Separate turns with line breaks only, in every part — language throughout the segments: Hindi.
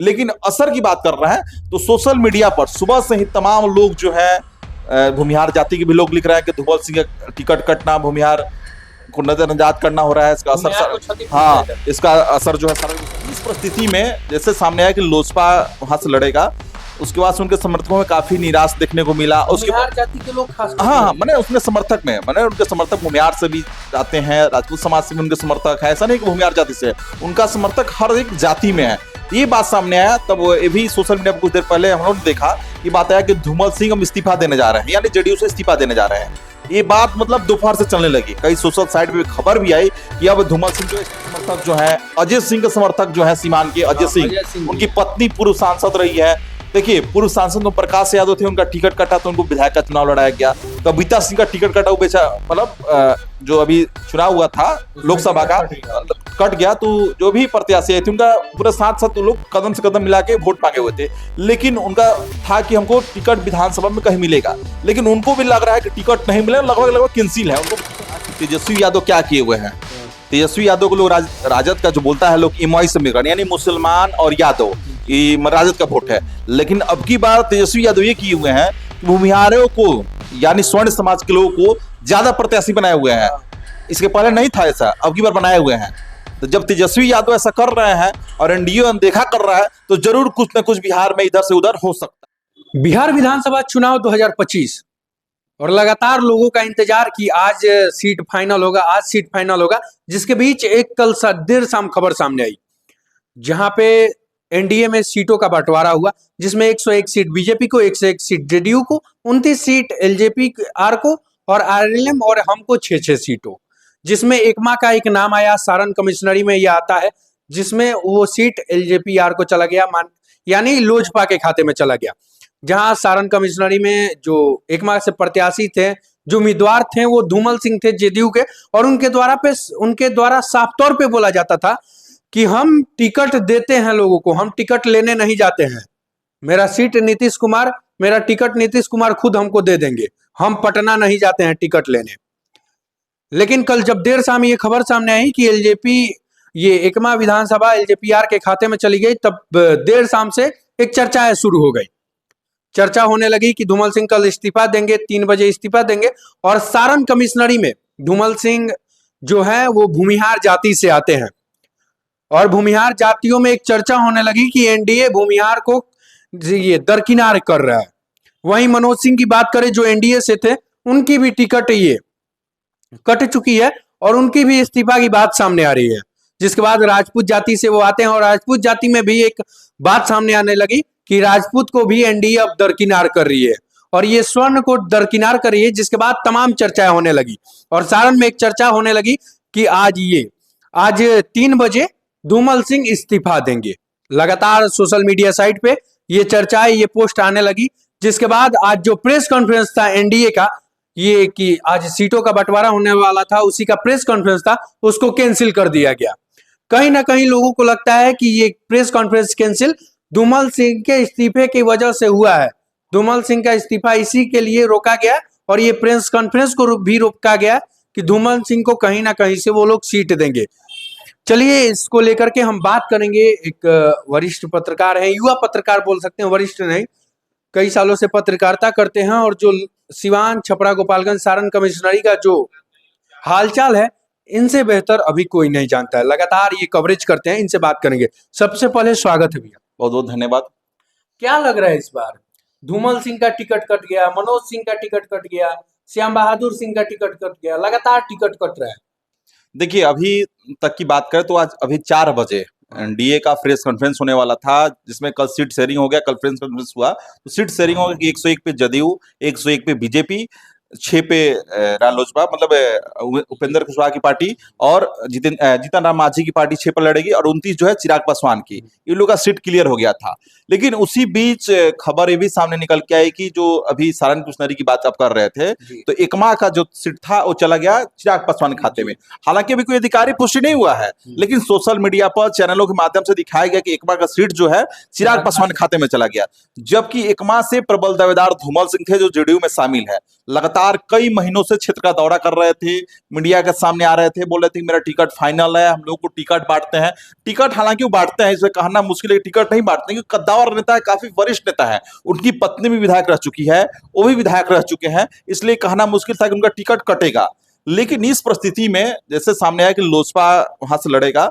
लेकिन असर की बात कर रहे हैं तो सोशल मीडिया पर सुबह से ही तमाम लोग जो है भूमिहार जाति के भी लोग लिख रहे हैं कि धूमल सिंह का टिकट कटना, भूमिहार को नजरअंदाज करना हो रहा है। इसका असर हाँ, इसका असर जो है इस परिस्थिति में जैसे सामने आया कि लोजपा वहां से लड़ेगा, उसके बाद से उनके समर्थकों में काफी निराश देखने को मिला। उसके बाद
जाति के लोग खास
हाँ, मैंने उसमें समर्थक में मैंने उनके समर्थक भूमिहार से भी आते हैं, राजपूत समाज से भी उनके समर्थक है, ऐसा नहीं कि भूमिहार जाति से, उनका समर्थक हर एक जाति में है। ये बात सामने आया तब ये भी सोशल मीडिया पर कुछ देर पहले हम लोगों ने देखा, ये बात आया कि धूमल सिंह हम इस्तीफा देने जा रहे हैं, यानी जेडीयू से इस्तीफा देने जा रहे हैं। ये बात मतलब दोपहर से चलने लगी, कई सोशल साइट पे खबर भी आई कि अब धूमल सिंह जो समर्थक जो है, अजय सिंह के समर्थक जो है, सीमान के अजय सिंह, उनकी पत्नी पूर्व सांसद रही है। देखिए, पूर्व सांसद तो प्रकाश यादव थे, उनका टिकट कटा तो उनको विधायक का चुनाव लड़ाया गया। कविता सिंह का टिकट कटा, वो बेचा मतलब जो अभी चुनाव हुआ था लोकसभा का कट गया, तो जो भी प्रत्याशी थे उनका पूरे साथ साथ लोग कदम से कदम मिला के वोट मांगे हुए थे। लेकिन उनका था कि हमको टिकट विधानसभा में कहीं मिलेगा, लेकिन उनको भी लग रहा है कि टिकट नहीं मिले, लगभग कैंसिल है उनको। तेजस्वी यादव क्या किए हुए हैं, तेजस्वी यादव को लोग राजद का जो बोलता है लोग इमाई समीकरण, यानी मुसलमान और यादव, ये राजद का वोट है। लेकिन अब की बार तेजस्वी यादव ये किए हुए हैं, भूमिहारों को यानी स्वर्ण समाज के लोगों को ज्यादा प्रत्याशी बनाए हुए हैं। इसके पहले नहीं था ऐसा, अब की बार बनाए हुए हैं। तो जब तेजस्वी यादव ऐसा कर रहे हैं और एनडीए अनदेखा कर रहा है, तो जरूर कुछ न कुछ बिहार में इधर से उधर हो सकता है।
बिहार विधानसभा चुनाव 2025 और लगातार लोगों का इंतजार कि आज सीट फाइनल होगा, आज सीट फाइनल होगा, जिसके बीच एक कल देर शाम खबर सामने आई, जहां पे एनडीए में सीटों का बंटवारा हुआ, जिसमें 101 सीट बीजेपी को, 101 सीट जेडीयू को, 29 सीट एलजेपी आर को और आरएलएम और हमको 6-6 सीटों, जिसमें एकमा का एक नाम आया, सारण कमिश्नरी में यह आता है, जिसमें वो सीट एलजेपी आर को चला गया, यानी लोजपा के खाते में चला गया। जहां सारण कमिश्नरी में जो एकमा से प्रत्याशी थे, जो उम्मीदवार थे, वो धूमल सिंह थे जेडीयू के, और उनके द्वारा साफ तौर पे बोला जाता था कि हम टिकट देते हैं लोगों को, हम टिकट लेने नहीं जाते हैं, मेरा सीट नीतीश कुमार, मेरा टिकट नीतीश कुमार खुद हमको दे देंगे, हम पटना नहीं जाते हैं टिकट लेने। लेकिन कल जब देर शाम ये खबर सामने आई कि एलजेपी, ये एकमा विधानसभा एलजेपीआर के खाते में चली गई, तब देर शाम से एक चर्चा शुरू हो गई। चर्चा होने लगी कि धूमल सिंह कल इस्तीफा देंगे, 3 बजे इस्तीफा देंगे। और सारण कमिश्नरी में धूमल सिंह जो है वो भूमिहार जाति से आते हैं, और भूमिहार जातियों में एक चर्चा होने लगी कि एनडीए भूमिहार को ये दरकिनार कर रहा है। वहीं मनोज सिंह की बात करें जो एनडीए से थे, उनकी भी टिकट ये कट चुकी है और उनकी भी इस्तीफा की बात सामने आ रही है। जिसके बाद राजपूत जाति से वो आते हैं, और राजपूत जाति में भी एक बात सामने आने लगी कि राजपूत को भी एनडीए अब दरकिनार कर रही है, और ये स्वर्ण को दरकिनार कर रही है। जिसके बाद तमाम चर्चाएं होने लगी, और सारण में एक चर्चा होने लगी कि आज 3 बजे धूमल सिंह इस्तीफा देंगे। लगातार सोशल मीडिया साइट पे ये चर्चाएं, ये पोस्ट आने लगी। जिसके बाद आज जो प्रेस कॉन्फ्रेंस था एनडीए का, ये कि आज सीटों का बंटवारा होने वाला था, उसी का प्रेस कॉन्फ्रेंस था, उसको कैंसिल कर दिया गया। कहीं ना कहीं लोगों को लगता है कि ये press conference cancel Dhumal Singh के इस्तीफे की वजह से हुआ है। धूमल सिंह का इस्तीफा इसी के लिए रोका गया, और ये प्रेस कॉन्फ्रेंस को भी रोका गया कि धूमल सिंह को कहीं ना कहीं से वो लोग सीट देंगे। चलिए, इसको लेकर के हम बात करेंगे। एक वरिष्ठ पत्रकार है, युवा पत्रकार बोल सकते हैं, वरिष्ठ नहीं, कई सालों से पत्रकारिता करते हैं, और जो सिवान, छपरा, गोपालगंज, सारण कमिश्नरी का जो हालचाल है, इनसे बेहतर अभी कोई नहीं जानता है। लगातार ये कवरेज करते हैं, इनसे बात करेंगे। सबसे पहले स्वागत है भैया।
बहुत बहुत धन्यवाद।
क्या लग रहा है इस बार? धूमल सिंह का टिकट कट गया, मनोज सिंह का टिकट कट गया, श्याम बहादुर सिंह का टिकट कट गया, लगातार टिकट कट रहा है।
देखिए, अभी तक की बात करें तो आज अभी 4 बजे एनडीए का प्रेस कॉन्फ्रेंस होने वाला था, जिसमें कल सीट शेयरिंग हो गया। कल प्रेस कॉन्फ्रेंस हुआ तो सीट शेयरिंग हो गया, 101 पे जदयू, 101 पे बीजेपी, 6 पे रालोसपा, मतलब उपेंद्र कुशवाहा की पार्टी, और जीतन राम मांझी की पार्टी 6 पर लड़ेगी, और 29 जो है चिराग पासवान की। इन लोगों का सीट क्लियर हो गया था। लेकिन उसी बीच खबर ये भी सामने निकल के आई कि जो अभी सारण कमिश्नरी की बात आप कर रहे थे, तो एकमा का जो सीट था वो चला गया चिराग पासवान के खाते में। हालांकि अभी कोई अधिकारी पुष्टि नहीं हुआ है, लेकिन सोशल मीडिया पर चैनलों के माध्यम से दिखाया गया कि एकमा का सीट जो है चिराग पासवान के खाते में चला गया। जबकि एकमा से प्रबल दावेदार धूमल सिंह थे, जो जेडीयू में शामिल है। लगातार लगातार कई महीनों से क्षेत्र का दौरा कर रहे थे, मीडिया के सामने आ रहे थे, बोल रहे थे कि मेरा टिकट फाइनल है, हम लोगों को टिकट बांटते हैं। टिकट हालांकि वो बांटते हैं, इसमें कहना मुश्किल है कि टिकट नहीं बांटते, क्योंकि कद्दावर नेता है, काफी वरिष्ठ नेता है, उनकी पत्नी भी विधायक रह चुकी है, वो भी विधायक रह चुके हैं, इसलिए कहना मुश्किल था कि उनका टिकट कटेगा। लेकिन इस परिस्थिति में जैसे सामने आया कि लोजपा वहां से लड़ेगा,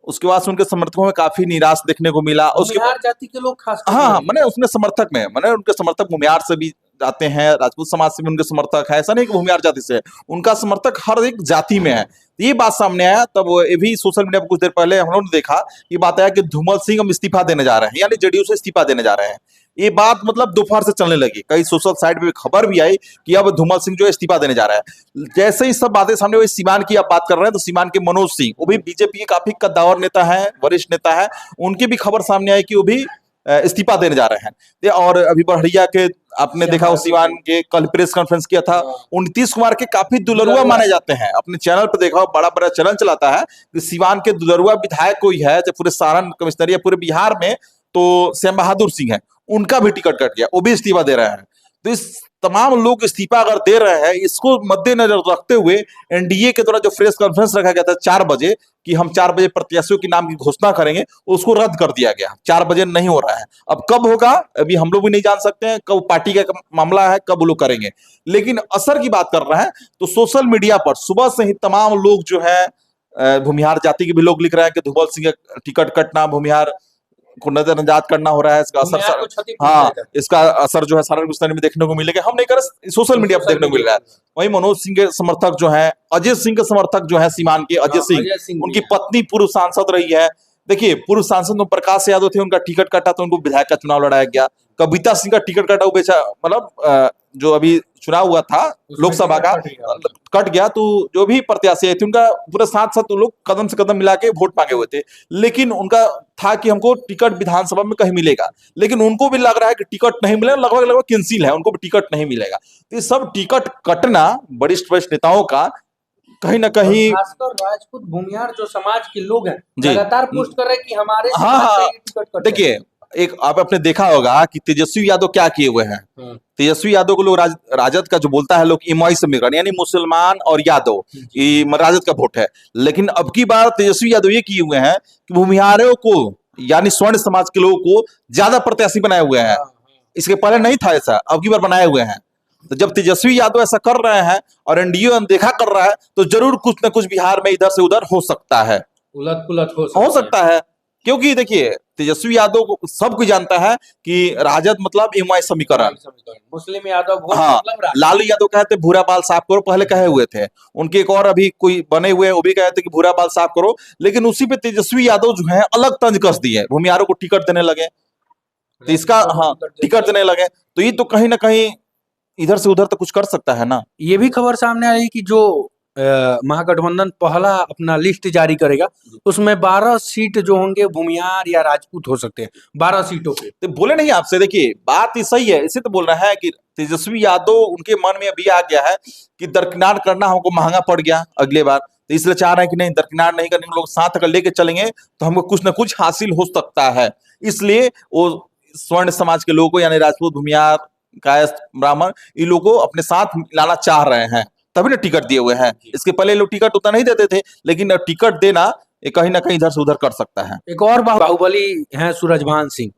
उसके बाद से उनके समर्थकों में काफी निराश देखने को मिला। उसके
बिहार जाति के लोग खास
हाँ, मैंने उसने समर्थक में, मैंने उनके समर्थक भूमिहार से भी आते हैं, राजपूत समाज से भी उनके समर्थक है, ऐसा नहीं कि भूमिहार जाति से, उनका समर्थक हर एक जाति में है। ये बात सामने आया, तब ये भी सोशल मीडिया पर कुछ देर पहले हम लोगों ने देखा, ये बात आया कि धूमल सिंह हम इस्तीफा देने जा रहे हैं, यानी जेडीयू से इस्तीफा देने जा रहे हैं। ये बात मतलब दोपहर से चलने लगी, कई सोशल साइट पे खबर भी आई कि अब धूमल सिंह जो है इस्तीफा देने जा रहा है। जैसे ही सब बातें सामने हुई, सीवान की आप बात कर रहे हैं, तो सीवान के मनोज सिंह, वो भी बीजेपी के काफी कद्दावर नेता है, वरिष्ठ नेता है, उनकी भी खबर सामने आई कि वो भी इस्तीफा देने जा रहे हैं। और अभी बड़हरिया के आपने देखा, वो सीवान के कल प्रेस कॉन्फ्रेंस किया था, 29 कुमार के काफी दुलरुआ माने जाते हैं। अपने चैनल पर देखा, बड़ा बड़ा चैनल चलाता है कि सीवान के दुलरुआ विधायक कोई है, चाहे पूरे सारण कमिश्नरी या पूरे बिहार में, तो श्याम बहादुर सिंह है, उनका भी टिकट कट गया, वो भी इस्तीफा दे रहे हैं। तो इस तमाम लोग इस्तीफा अगर दे रहे हैं, इसको मद्देनजर रखते हुए एनडीए के द्वारा जो प्रेस कॉन्फ्रेंस रखा गया था 4 बजे कि हम 4 बजे प्रत्याशियों के नाम की घोषणा करेंगे, उसको रद्द कर दिया गया। 4 बजे नहीं हो रहा है। अब कब होगा अभी हम लोग भी नहीं जान सकते हैं, कब पार्टी का मामला है, कब वो लोग करेंगे। लेकिन असर की बात कर रहे हैं तो सोशल मीडिया पर सुबह से ही तमाम लोग जो है, भूमिहार जाति के भी लोग लिख रहे हैं कि धूमल सिंह का टिकट कटना, भूमिहार को नजरअंदाज करना हो रहा है, इसका असर, हाँ, इसका असर जो है सारण कमिश्नरी में देखने को मिलेगा। हम नहीं कर, सोशल मीडिया पर देखने को मिल रहा है। वही मनोज सिंह के समर्थक जो है, अजय सिंह के समर्थक जो है, सीमान के अजय सिंह, उनकी पत्नी पूर्व सांसद रही है। देखिए, पूर्व सांसद प्रकाश यादव थे, उनका टिकट कटा तो उनको विधायक का चुनाव लड़ाया गया। कविता सिंह का टिकट कटा, वो बेचा, मतलब जो अभी चुनाव हुआ था लोकसभा का, कट गया। तो जो भी प्रत्याशी थे उनका पूरे साथ साथ लोग कदम से कदम मिला के वोट मांगे हुए थे, लेकिन उनका था कि हमको टिकट विधानसभा में कहीं मिलेगा, लेकिन उनको भी लग रहा है कि टिकट नहीं मिलेगा, लगभग लगभग कैंसिल है, उनको भी टिकट नहीं मिलेगा। तो ये सब टिकट कटना वरिष्ठ नेताओं का कहीं ना कहीं,
खासकर राजपूत भूमिहार जो समाज के लोग हैं लगातार पोस्ट कर रहे हैं कि हमारे टिकट कट।
देखिए, एक आप आपने देखा होगा कि तेजस्वी यादव क्या किए हुए हैं। तेजस्वी यादव को लोग राजद का जो बोलता है लोग इमाई समीकरण, यानी मुसलमान और यादव, ये राजद का वोट है। लेकिन अब की बार तेजस्वी यादव ये किए हुए हैं कि भूमिहारों को, यानी स्वर्ण समाज के लोगों को ज्यादा प्रत्याशी बनाए हुए हैं। इसके पहले नहीं था ऐसा, अब की बार बनाए हुए हैं। तो जब तेजस्वी यादव ऐसा कर रहे हैं और एनडीए अनदेखा कर रहा है, तो जरूर कुछ न कुछ बिहार में इधर से उधर हो सकता है,
उलट पुलट
हो सकता है। क्योंकि देखिए, तेजस्वी यादव को सब कोई जानता है कि राजद मतलब एमवाई समीकरण,
मुस्लिम यादव,
हाँ,
मतलब
लालू यादव कहते भूरा बाल साफ करो, पहले कहे हुए थे। उनके एक और अभी कोई बने हुए वो भी कहते कि भूरा बाल साफ करो, लेकिन उसी पे तेजस्वी यादव जो है अलग तंज कस दिए, भूमिहारों को टिकट देने लगे। तो इसका, हाँ, टिकट देने लगे, तो ये तो कहीं ना कहीं इधर से उधर तो कुछ कर सकता है ना।
ये भी खबर सामने आई कि जो महागठबंधन पहला अपना लिस्ट जारी करेगा, उसमें 12 सीट जो होंगे भूमिहार या राजपूत हो सकते हैं, 12 सीटों पे।
तो बोले नहीं आपसे, देखिए बात ही सही है, इसे तो बोल रहा है कि तेजस्वी यादव, उनके मन में अभी आ गया है कि दरकिनार करना हमको महंगा पड़ गया अगले बार, तो इसलिए चाह रहे हैं कि नहीं, दरकिनार नहीं करने, लोग साथ अगर लेके चलेंगे तो हमको कुछ ना कुछ हासिल हो सकता है। इसलिए वो स्वर्ण समाज के लोगों को, यानी राजपूत, भूमिहार, कायस्थ, ब्राह्मण, इन लोगों को अपने साथ लाना चाह रहे हैं, तभी ना टिकट दिए हुए हैं। इसके पहले लोग टिकट उतना नहीं देते थे, लेकिन टिकट देना ये कहीं ना कहीं इधर से उधर कर सकता है।
एक और बाहुबली हैं सूरजभान सिंह,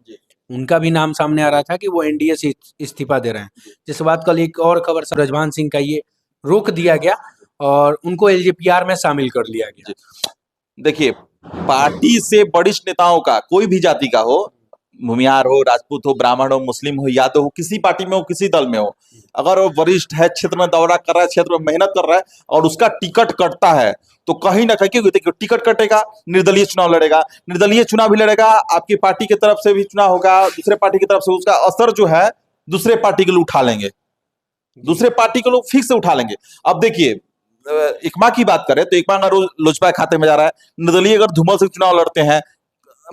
उनका भी नाम सामने आ रहा था कि वो एनडीए से इस्तीफा दे रहे हैं, जिस बात कल एक और खबर सूरजभान सिंह का ये रोक दिया गया और उनको एलजेपीआर में शामिल कर लिया गया।
देखिए, पार्टी से वरिष्ठ नेताओं का, कोई भी जाति का हो, भूमिहार हो, राजपूत हो, ब्राह्मण हो, मुस्लिम हो, यादव हो, किसी पार्टी में हो, किसी दल में हो, अगर वो वरिष्ठ है, क्षेत्र में दौरा कर रहा है, क्षेत्र में मेहनत कर रहा है और उसका टिकट कटता है, तो कहीं ना कहीं, क्योंकि देखिए टिकट कटेगा, निर्दलीय चुनाव लड़ेगा, निर्दलीय चुनाव भी लड़ेगा, आपकी पार्टी की तरफ से भी चुनाव होगा, दूसरे पार्टी की तरफ से, उसका असर जो है दूसरे पार्टी के लोग उठा लेंगे, दूसरे पार्टी के लोग फिक्स से उठा लेंगे। अब देखिए, इकमा की बात करें तो इकमा अगर लोजपा खाते में जा रहा है, निर्दलीय अगर धूमल से चुनाव लड़ते हैं,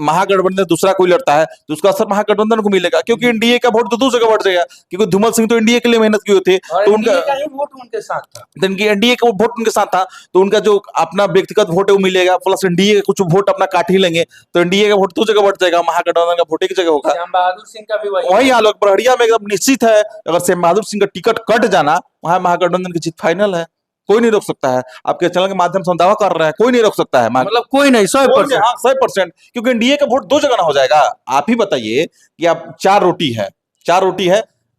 महागठबंधन दूसरा कोई लड़ता है तो उसका असर महागठबंधन को मिलेगा, क्योंकि एनडीए का वोट तो दूसरी जगह बढ़ जाएगा, क्योंकि धूमल सिंह तो एनडीए के लिए मेहनत किए थे,
और
तो उनका
एनडीए का ही वोट उनके साथ था,
तो इनकी एनडीए का वोट उनके साथ था, तो उनका जो अपना व्यक्तिगत वोट है वो मिलेगा, प्लस एनडीए का कुछ वोट अपना काट ही लेंगे, तो एनडीए का वोट दो जगह बढ़ जाएगा, महागठबंधन का वोट एक जगह होगा।
श्याम बहादुर सिंह का भी
वही हाल बड़हरिया में एकदम निश्चित है, अगर श्याम बहादुर सिंह का टिकट कट जाना, वहां महागठबंधन की जीत फाइनल है, कोई नहीं रोक सकता है। आपके चैनल के माध्यम से हम दावा कर रहे हैं, कोई नहीं रोक सकता है।
मतलब कोई नहीं 100%।
हाँ 100%, क्योंकि एनडीए का वोट दो जगह ना हो जाएगा। आप ही बताइए कि आप चार रोटी है,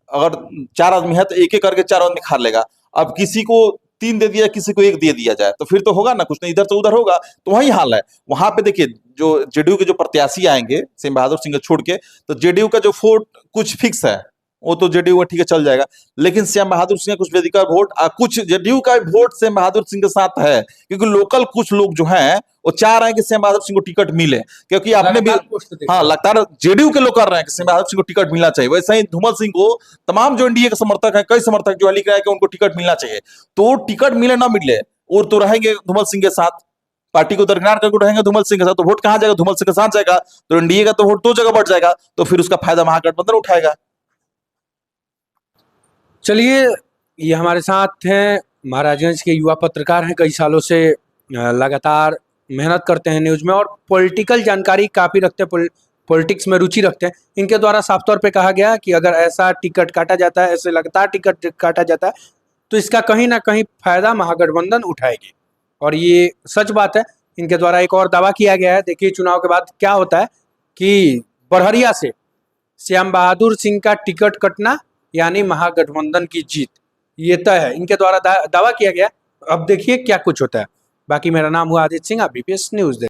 अगर चार आदमी है तो एक एक करके चार आदमी खा लेगा। अब किसी को 3 दे दिया, किसी को 1 दे दिया जाए, तो फिर तो होगा ना, कुछ नहीं, इधर से उधर होगा। तो वही हाल है वहां पे। देखिए जो जेडीयू के जो प्रत्याशी आएंगे श्याम बहादुर सिंह को छोड़ के, तो जेडीयू का जो वोट कुछ फिक्स है, वो तो जेडीयू का ठीक है चल जाएगा, लेकिन श्याम बहादुर सिंह का कुछ वेदिका वोट, कुछ जेडीयू का वोट श्याम बहादुर सिंह के साथ है, क्योंकि लोकल कुछ लोग जो हैं वो चाह रहे हैं कि श्याम बहादुर सिंह को टिकट मिले, क्योंकि आपने भी हाँ लगातार जेडीयू के लोग कर रहे हैं कि श्याम बहादुर सिंह को टिकट मिलना चाहिए। वैसे ही धूमल सिंह को तमाम जो एनडीए के समर्थक हैं, कई समर्थक जो लिख रहे हैं कि उनको टिकट मिलना चाहिए, तो टिकट मिले ना मिले और तो रहेंगे धूमल सिंह के साथ, पार्टी को दरकिनार करके रहेंगे धूमल सिंह के साथ, तो वोट कहां जाएगा? धूमल सिंह के साथ जाएगा, तो एनडीए का तो वोट दो जगह बढ़ जाएगा, तो फिर उसका फायदा महागठबंधन उठाएगा।
चलिए, ये हमारे साथ हैं महाराजगंज के युवा पत्रकार हैं, कई सालों से लगातार मेहनत करते हैं न्यूज में और पॉलिटिकल जानकारी काफ़ी रखते हैं, पॉलिटिक्स में रुचि रखते हैं। इनके द्वारा साफ तौर पे कहा गया कि अगर ऐसा टिकट काटा जाता है, ऐसे लगातार टिकट काटा जाता है, तो इसका कहीं ना कहीं फायदा महागठबंधन उठाएगी, और ये सच बात है। इनके द्वारा एक और दावा किया गया है, देखिए चुनाव के बाद क्या होता है, कि बड़हरिया से श्याम बहादुर सिंह का टिकट कटना यानी महागठबंधन की जीत, ये तय है। इनके द्वारा दावा किया गया। अब देखिए क्या कुछ होता है। बाकी मेरा नाम हुआ आदित्य सिंह, आप बीपीएस न्यूज देख।